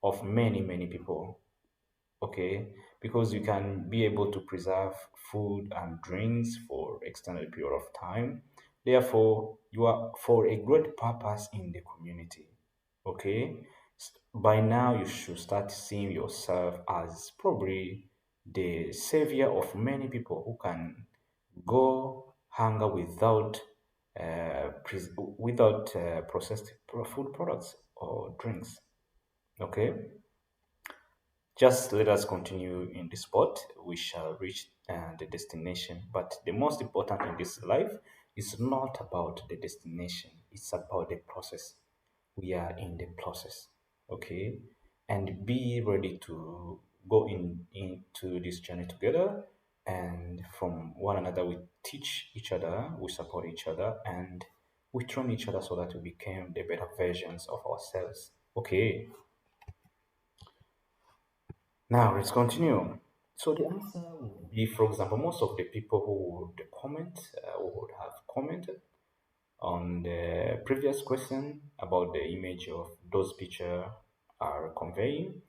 of many people. Okay, because you can be able to preserve food and drinks for extended period of time. Therefore, you are for a great purpose in the community. Okay, by now you should start seeing yourself as probably the savior of many people who can go hunger without processed food products or drinks. Okay, just let us continue in the spot. We shall reach the destination. But the most important in this life is not about the destination, it's about the process. We are in the process. Okay? And be ready to go into this journey together. And from one another, we teach each other, we support each other, and we train each other so that we become the better versions of ourselves. Okay? Now let's continue. So the answer would be, for example, most of the people who would have commented on the previous question about the image of those picture are conveying,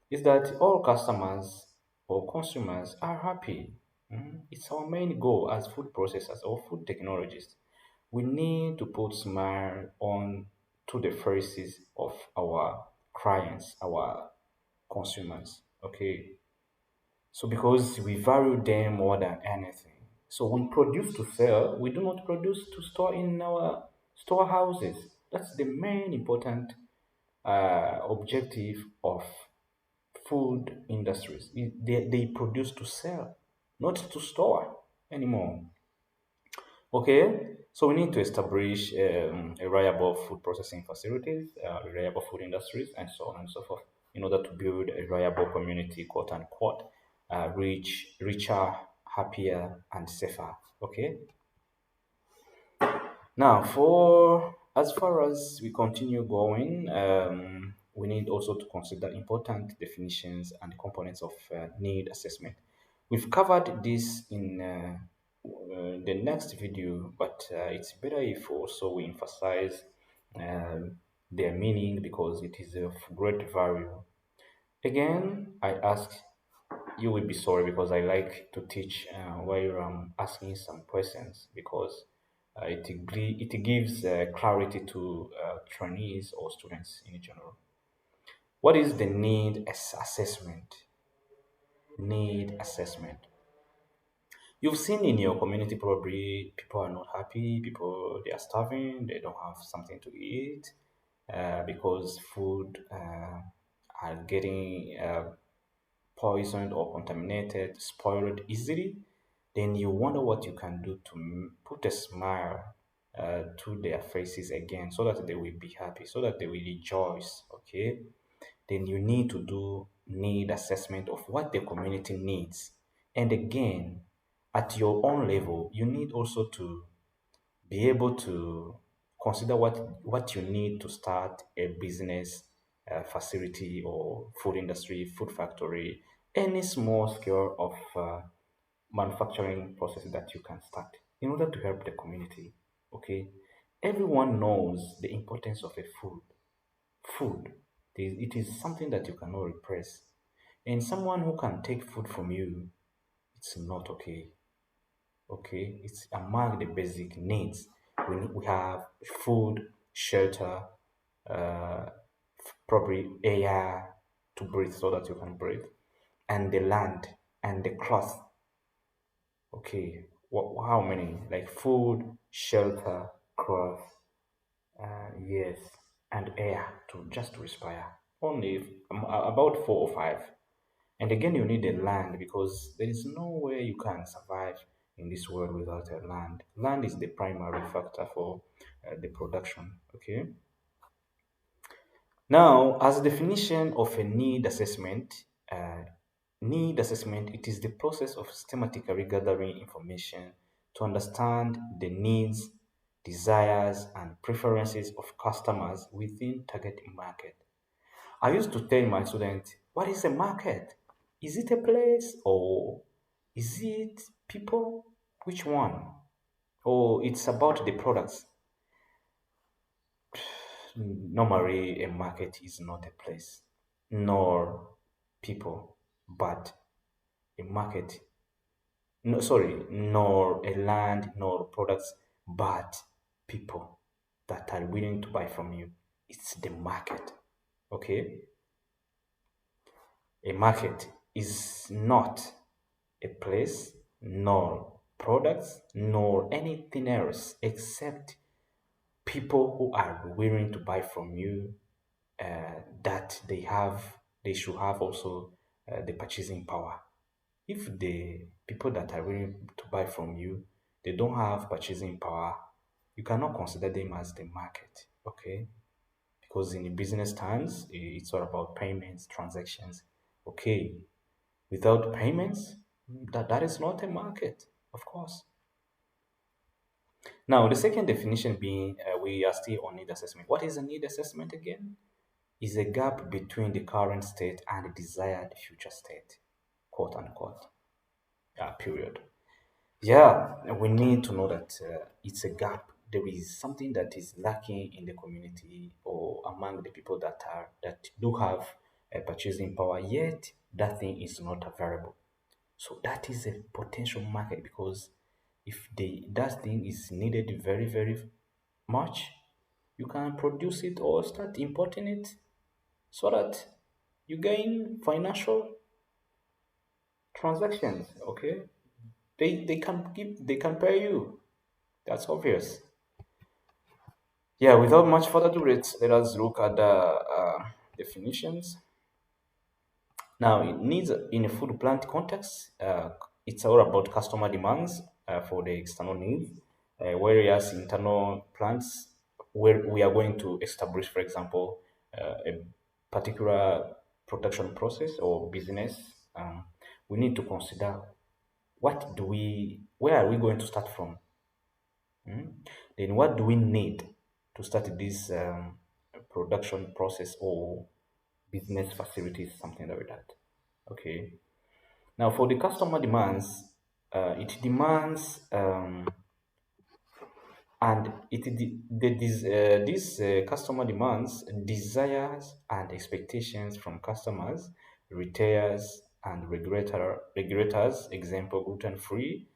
is that all customers or consumers are happy. It's our main goal as food processors or food technologists. We need to put smile on to the faces of our clients, our consumers. Okay, so because we value them more than anything. So we produce to sell, we do not produce to store in our storehouses. That's the main important objective of food industries. They produce to sell, not to store anymore. Okay, so we need to establish a reliable food processing facilities, reliable food industries, and so on and so forth, in order to build a reliable community, quote unquote, richer, happier, and safer. Okay. Now, for as far as we continue going, we need also to consider important definitions and components of need assessment. We've covered this in the next video, but it's better if also we emphasize um, their meaning because it is of great value. Again, I ask you will be sorry because I like to teach while I'm asking some questions because it gives clarity to trainees or students in general. What is the assessment? Need assessment. You've seen in your community probably people are not happy, people they are starving, they don't have something to eat because food are getting poisoned or contaminated, spoiled easily, then you wonder what you can do to put a smile to their faces again so that they will be happy, so that they will rejoice. Okay, then you need to do need assessment of what the community needs. And again, at your own level, you need also to be able to consider what you need to start a business facility or food industry, food factory, any small scale of manufacturing process that you can start in order to help the community. Okay, everyone knows the importance of a food. It is something that you cannot repress, and someone who can take food from you, it's not okay. Okay, it's among the basic needs. We have food, shelter, uh, probably air to breathe so that you can breathe, and the land and the cloth. Okay, how many? Like food, shelter, cloth, yes, and air to just to respire. Only about four or five. And again, you need a land because there is no way you can survive in this world without a land. Land is the primary factor for the production. Okay. Now, as a definition of a need assessment, it is the process of systematically gathering information to understand the needs, desires, and preferences of customers within target market. I used to tell my students, what is a market? Is it a place or is it people? Which one? Or it's about the products. Normally, a market is not a place, nor people, but a market, no, sorry, nor a land, nor products, but people that are willing to buy from you. It's the market. Okay? A market is not a place, nor products, nor anything else except people who are willing to buy from you, that they should have also the purchasing power. If the people that are willing to buy from you, they don't have purchasing power, you cannot consider them as the market. Okay? Because in the business terms, it's all about payments, transactions. Okay? Without payments, that is not a market, of course. Now, the second definition being, we are still on need assessment. What is a need assessment again? Is a gap between the current state and the desired future state, quote unquote. Period. Yeah, we need to know that it's a gap. There is something that is lacking in the community or among the people that do have a purchasing power, yet that thing is not available. So that is a potential market because if that thing is needed very, very much, you can produce it or start importing it so that you gain financial transactions. Okay, they can pay you. That's obvious. Yeah, without much further ado, let us look at the definitions. Now, it needs in a food plant context, it's all about customer demands for the external needs, whereas internal plants, where we are going to establish, for example, a particular production process or business, we need to consider where are we going to start from? Then what do we need to start this production process or business facilities, something like that. Okay. Now, for the customer demands, it demands and this customer demands desires and expectations from customers, retailers, and regulators. Example: gluten-free,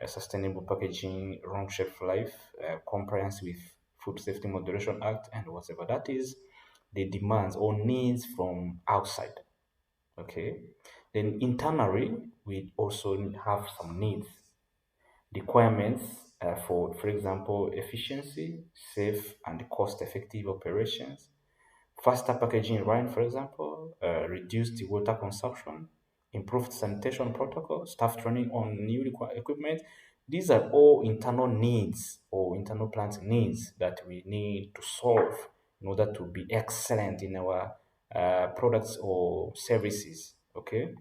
sustainable packaging, long shelf life, compliance with Food Safety Moderation Act, and whatever that is. The demands or needs from outside. Okay. Then internally, we also have some needs, requirements for example, efficiency, safe and cost-effective operations, faster packaging run, for example, reduced water consumption, improved sanitation protocol, staff training on new equipment. These are all internal needs or internal plant needs that we need to solve in order to be excellent in our products or services. Okay.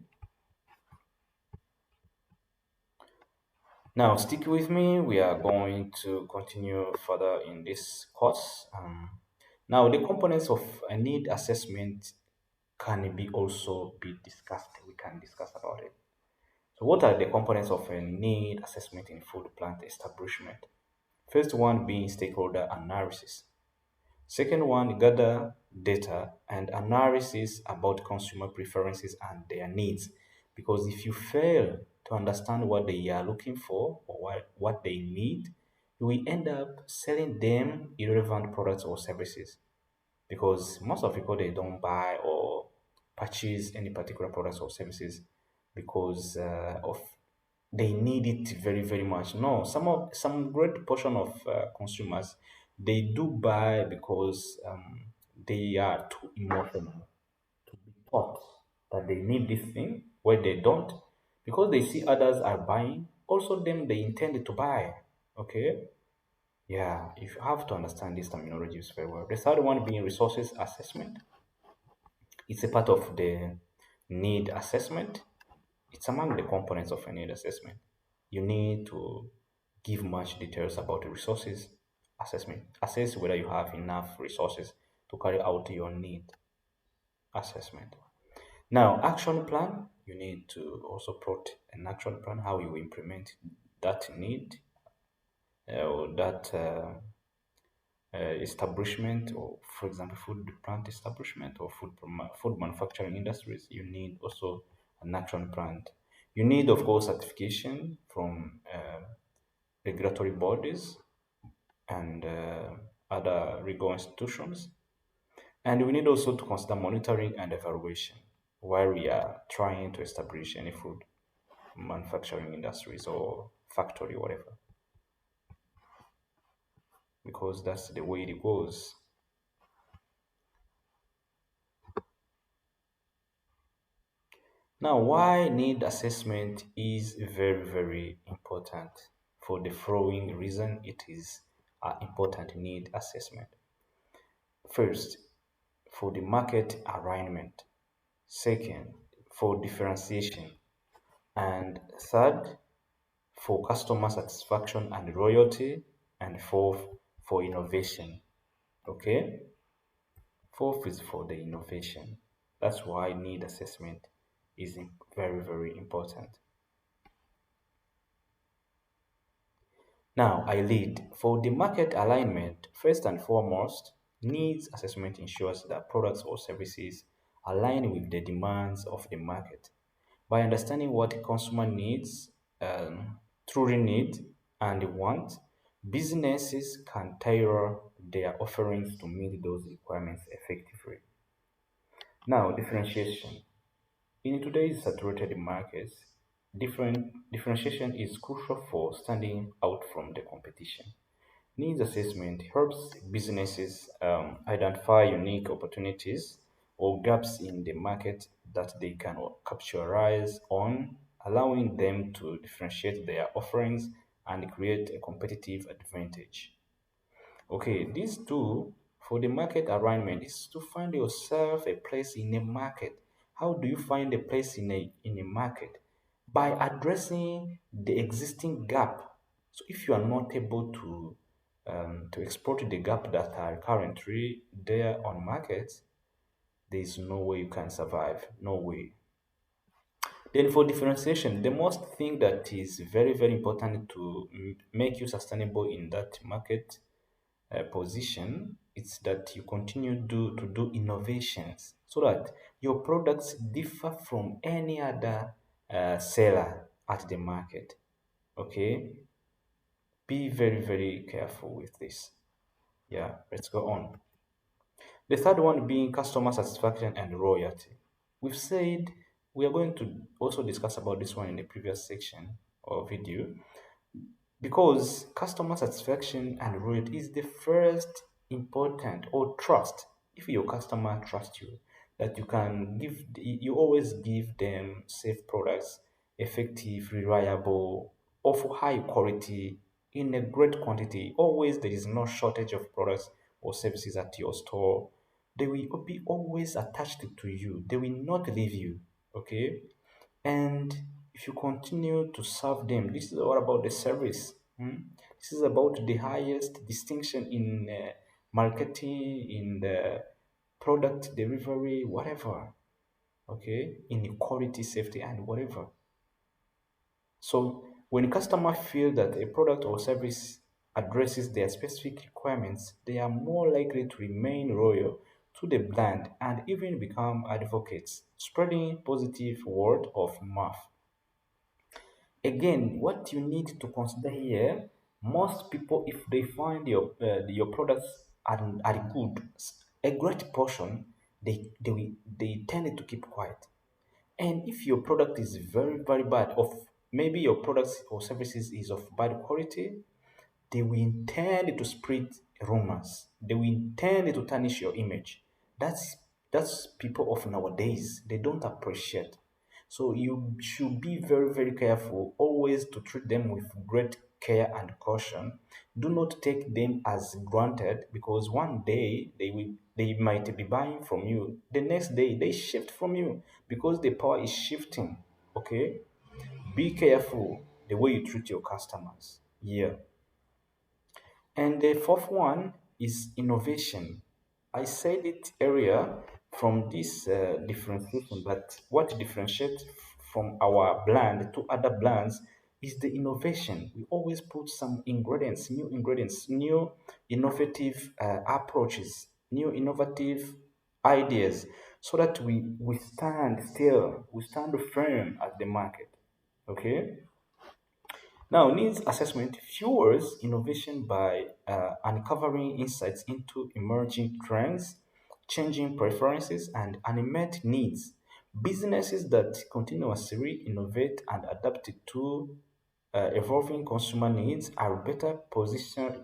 Now, stick with me. We are going to continue further in this course. Now, the components of a need assessment can be also be discussed. We can discuss about it. So, what are the components of a need assessment in food plant establishment? First one being stakeholder analysis. Second one, gather data and analysis about consumer preferences and their needs. Because if you fail to understand what they are looking for or what they need, you will end up selling them irrelevant products or services. Because most of people they don't buy or purchase any particular products or services because of they need it very very much. No, some great portion of consumers they do buy because they are too emotional to be taught that they need this thing where they don't, because they see others are buying also them they intended to buy. Okay. Yeah, you have to understand these terminologies very well. The third one being resources assessment. It's a part of the need assessment. It's among the components of a need assessment. You need to give much details about the resources assessment. Assess whether you have enough resources to carry out your need assessment. Now, action plan. You need to also put an action plan how you implement that need or that establishment, or for example food plant establishment or food manufacturing industries, you need also a natural brand. You need of course certification from regulatory bodies and other rigor institutions. And we need also to consider monitoring and evaluation while we are trying to establish any food manufacturing industries or factory, whatever, because that's the way it goes. Now, why need assessment is very, very important. For the following reason, it is important need assessment. First, for the market alignment. Second, for differentiation. And third, for customer satisfaction and loyalty. And fourth, for innovation. Okay? Fourth is for the innovation. That's why need assessment is very, very important. Now, I lead. For the market alignment, first and foremost, needs assessment ensures that products or services align with the demands of the market. By understanding what consumer needs, truly need, and want, businesses can tailor their offerings to meet those requirements effectively. Now, differentiation. In today's saturated markets, differentiation is crucial for standing out from the competition. Needs assessment helps businesses identify unique opportunities or gaps in the market that they can capitalize on, allowing them to differentiate their offerings and create a competitive advantage. Okay, these two for the market alignment is to find yourself a place in a market. How do you find a place in a market? By addressing the existing gap. So if you are not able to exploit the gap that are currently there on markets, there is no way you can survive. No way. Then for differentiation, the most thing that is very, very important to make you sustainable in that market position, it's that you continue to do innovations so that your products differ from any other seller at the market. Okay, be very, very careful with this. Yeah, let's go on. The third one being customer satisfaction and loyalty. We've said we are going to also discuss about this one in the previous section or video. Because customer satisfaction and loyalty is the first important or trust. If your customer trusts you, that you can give, you always give them safe products, effective, reliable, of high quality, in a great quantity. Always there is no shortage of products or services at your store. They will be always attached to you. They will not leave you. Okay, and if you continue to serve them, this is all about the service. This is about the highest distinction in marketing, in the product delivery, whatever. Okay, in quality, safety, and whatever. So when customers feel that a product or service addresses their specific requirements, they are more likely to remain loyal to the brand and even become advocates, spreading positive word of mouth. Again, what you need to consider here, most people, if they find your products are good, a great portion, they tend to keep quiet. And if your product is very, very bad, of maybe your products or services is of bad quality, they will intend to spread rumors. They will intend to tarnish your image. That's that's people of nowadays. They don't appreciate. So you should be very, very careful always to treat them with great care and caution. Do not take them as granted because one day they might be buying from you. The next day they shift from you because the power is shifting. Okay? Be careful the way you treat your customers. Yeah. And the fourth one is innovation. I said it earlier from this differentiation, but what differentiates from our brand to other brands is the innovation. We always put some ingredients, new innovative approaches, new innovative ideas, so that we stand still, we stand firm at the market. Okay. Now, needs assessment fuels innovation by uncovering insights into emerging trends, changing preferences, and unmet needs. Businesses that continuously innovate and adapt to evolving consumer needs are better positioned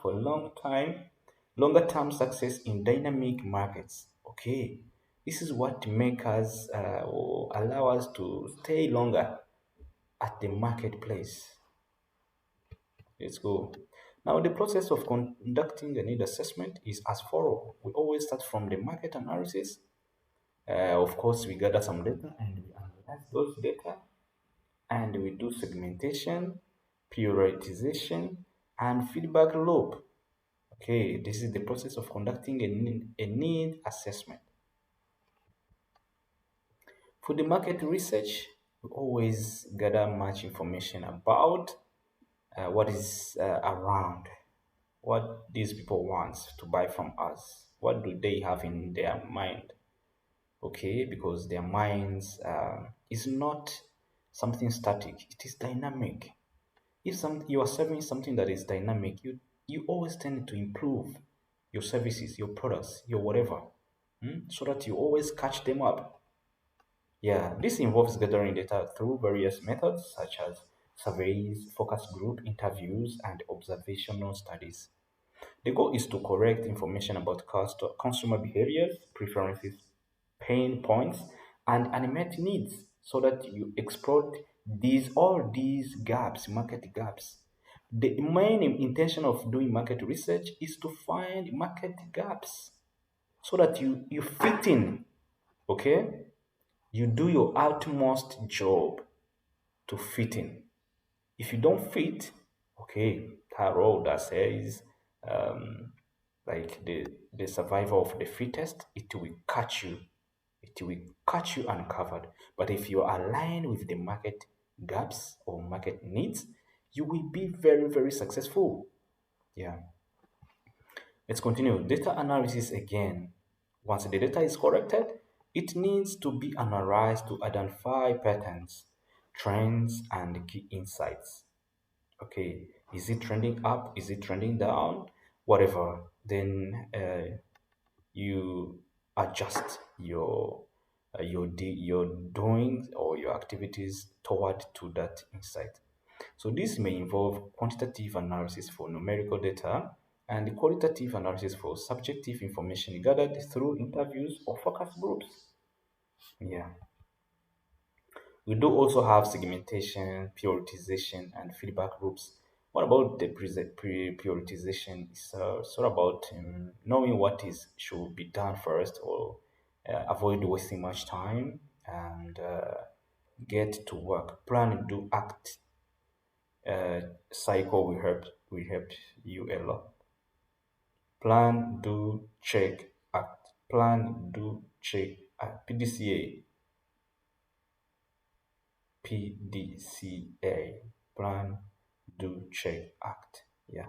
for longer term success in dynamic markets. Okay, this is what make us or allow us to stay longer at the marketplace. Let's go. Now, the process of conducting a need assessment is as follows. We always start from the market analysis. Of course, we gather some data and we analyze those data, and we do segmentation, prioritization, and feedback loop. Okay, this is the process of conducting a need assessment. For the market research, we always gather much information about what is around, what these people want to buy from us. What do they have in their mind? Okay, because their minds is not something static; it is dynamic. If you are serving something that is dynamic, you always tend to improve your services, your products, your whatever, so that you always catch them up. Yeah, this involves gathering data through various methods such as surveys, focus group interviews, and observational studies. The goal is to collect information about consumer behaviors, preferences, pain points, and unmet needs so that you exploit all these gaps, market gaps. The main intention of doing market research is to find market gaps so that you fit in, okay? You do your utmost job to fit in. If you don't fit, okay, that role that says um, like the survival of the fittest, it will catch you. It will catch you uncovered. But if you are aligned with the market gaps or market needs, you will be very, very successful. Yeah. Let's continue. Data analysis again. Once the data is corrected, it needs to be analyzed to identify patterns, trends, and key insights. Okay, is it trending up? Is it trending down? Whatever. Then you adjust your doing or your activities toward to that insight. So this may involve quantitative analysis for numerical data and qualitative analysis for subjective information gathered through interviews or focus groups. Yeah. We do also have segmentation, prioritization, and feedback loops. What about the prioritization? It's all about knowing what is should be done first, or avoid wasting much time and get to work. Plan, do, act. Cycle will help you a lot. Plan, do, check, act. Plan, do, check, act. PDCA. Plan, do, check, act. Yeah.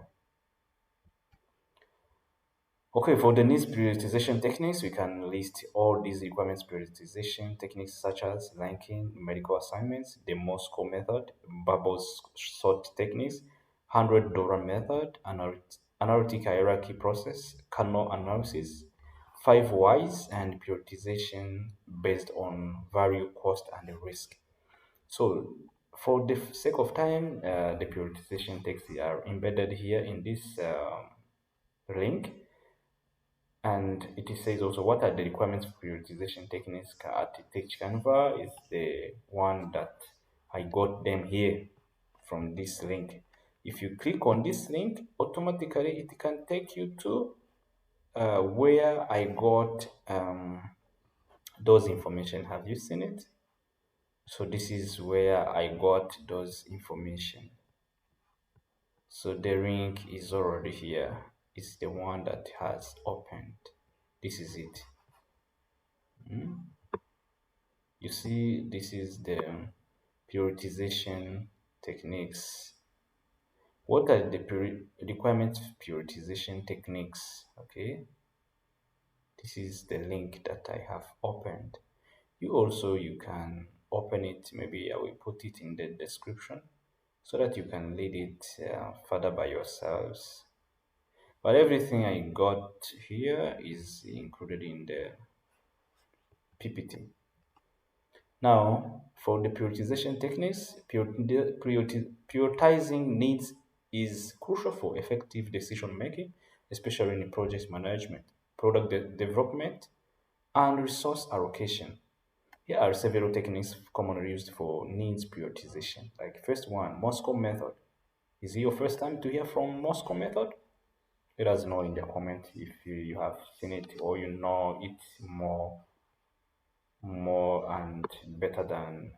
Okay, for the needs prioritization techniques, we can list all these requirements prioritization techniques such as ranking, numerical assignments, the Moscow method, bubble sort techniques, $100 method, analytic hierarchy process, kernel analysis, five whys, and prioritization based on value, cost, and risk. So, for the sake of time, the prioritization texts are embedded here in this link. And it says also what are the requirements for prioritization techniques at Tech Canva is the one that I got them here from this link. If you click on this link, automatically it can take you to where I got those information. Have you seen it? So this is where I got those information. So the link is already here. It's the one that has opened. This is it. You see, this is the prioritization techniques. What are the requirement prioritization techniques? Okay, this is the link that I have opened. You can open it. Maybe I will put it in the description so that you can read it further by yourselves. But everything I got here is included in the PPT. Now, for the prioritization techniques, prioritizing needs is crucial for effective decision making, especially in project management, product development, and resource allocation. Here are several techniques commonly used for needs prioritization. Like first one, Moscow method. Is it your first time to hear from Moscow method? Let us know in the comment if you have seen it or you know it more and better than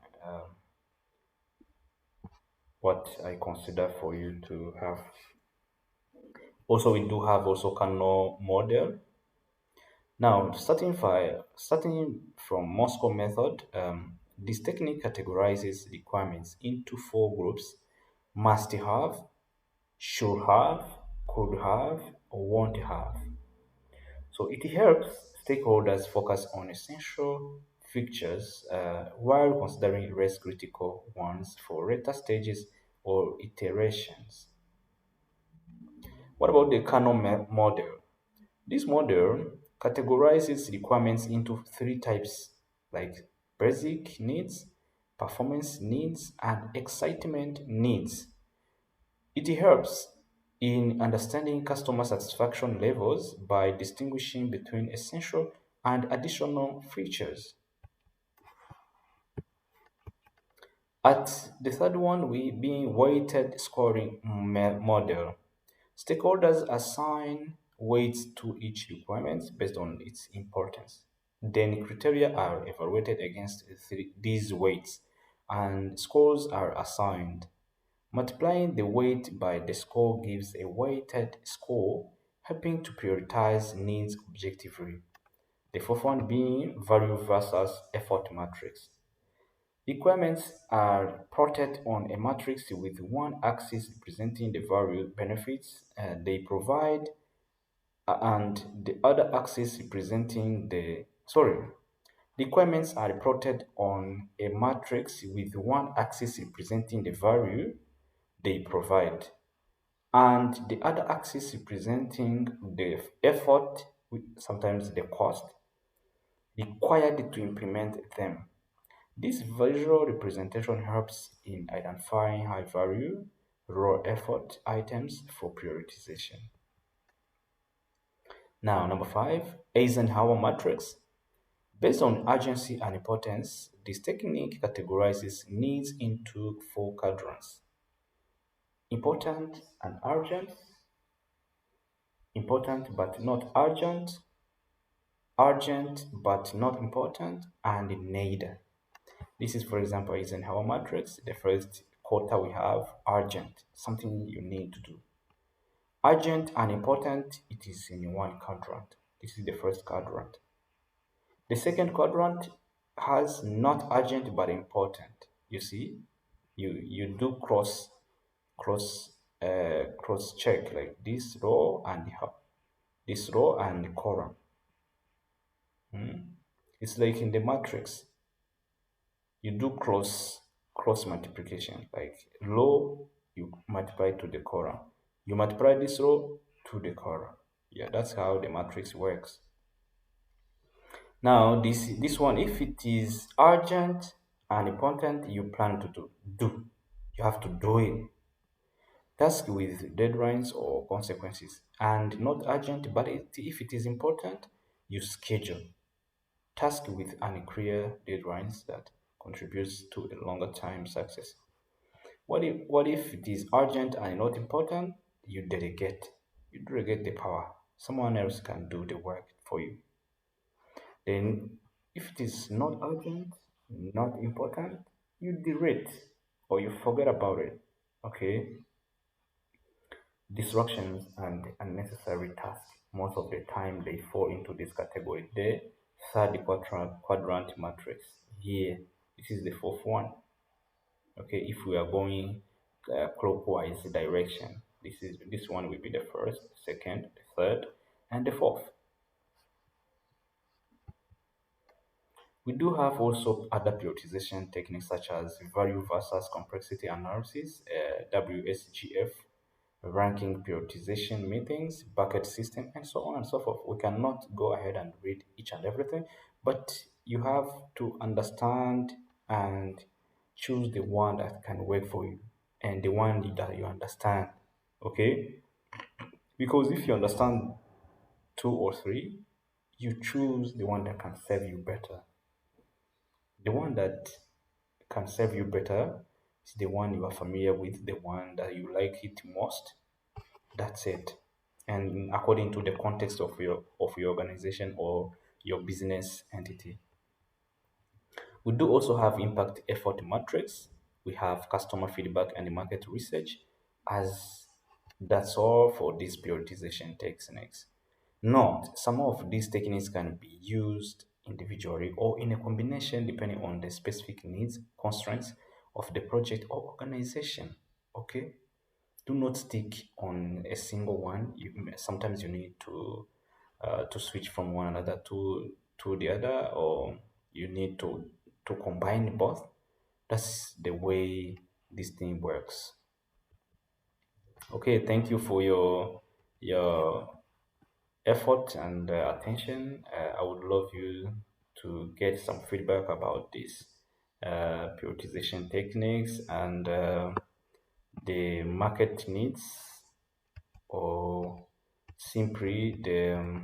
what I consider for you to have. Also, we do have also Kano model. Now, starting from Moscow method, this technique categorizes requirements into four groups: must have, should have, could have, or won't have. So it helps stakeholders focus on essential features while considering less critical ones for later stages or iterations. What about the Canon model? This model categorizes requirements into three types like basic needs, performance needs, and excitement needs. It helps in understanding customer satisfaction levels by distinguishing between essential and additional features. At the third one, we being weighted scoring model. Stakeholders assign weights to each requirement based on its importance. Then criteria are evaluated against these weights and scores are assigned. Multiplying the weight by the score gives a weighted score, helping to prioritize needs objectively. The fourth one being value versus effort matrix. Requirements are plotted on a matrix with one axis representing the value benefits they provide and the other axis representing the sorry requirements are plotted on a matrix with one axis representing the value they provide and the other axis representing the effort, sometimes the cost, required to implement them. This visual representation helps in identifying high value, low effort items for prioritization. Now, number five, Eisenhower matrix. Based on urgency and importance, this technique categorizes needs into four quadrants: important and urgent, important but not urgent, urgent but not important, and neither. This is, for example, is in our matrix. The first quarter we have urgent, something you need to do. Urgent and important, it is in one quadrant. This is the first quadrant. The second quadrant has not urgent but important. You see, you do cross check like this row and the column. It's like in the matrix. You do cross multiplication. Like row, you multiply to the column. You multiply this row to the column. Yeah, that's how the matrix works. Now, this one, if it is urgent and important, you plan to do. You have to do it. Task with deadlines or consequences, and not urgent, but if it is important, you schedule. Task with unclear deadlines that contributes to a longer time success. What if it is urgent and not important? You delegate. You delegate the power. Someone else can do the work for you. Then, if it is not urgent, not important, you delete or you forget about it. Okay? Disruptions and unnecessary tasks. Most of the time, they fall into this category. The third quadrant matrix. Here, this is the fourth one. Okay, if we are going clockwise direction. This one will be the first, second, the third, and the fourth. We do have also other prioritization techniques such as value versus complexity analysis, WSGF, ranking prioritization meetings, bucket system, and so on and so forth. We cannot go ahead and read each and everything, but you have to understand and choose the one that can work for you and the one that you understand. Okay? Because if you understand two or three, you choose the one that can serve you better. The one that can serve you better is the one you are familiar with, the one that you like it most. That's it. And according to the context of your organization or your business entity. We do also have impact effort matrix. We have customer feedback and market research as that's all for these prioritization techniques. Note, some of these techniques can be used individually or in a combination depending on the specific needs, constraints of the project or organization. Okay? Do not stick on a single one. Sometimes you need to switch from one another to the other, or you need to combine both. That's the way this thing works. Okay, thank you for your effort and attention. I would love you to get some feedback about this prioritization techniques and the market needs, or simply the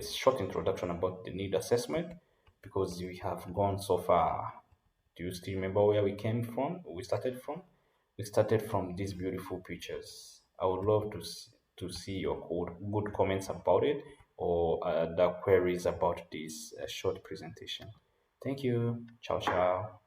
short introduction about the need assessment, because we have gone so far. Do you still remember where we came from? We started from? We started from these beautiful pictures. I would love to see your good comments about it, or the queries about this short presentation. Thank you. Ciao, ciao.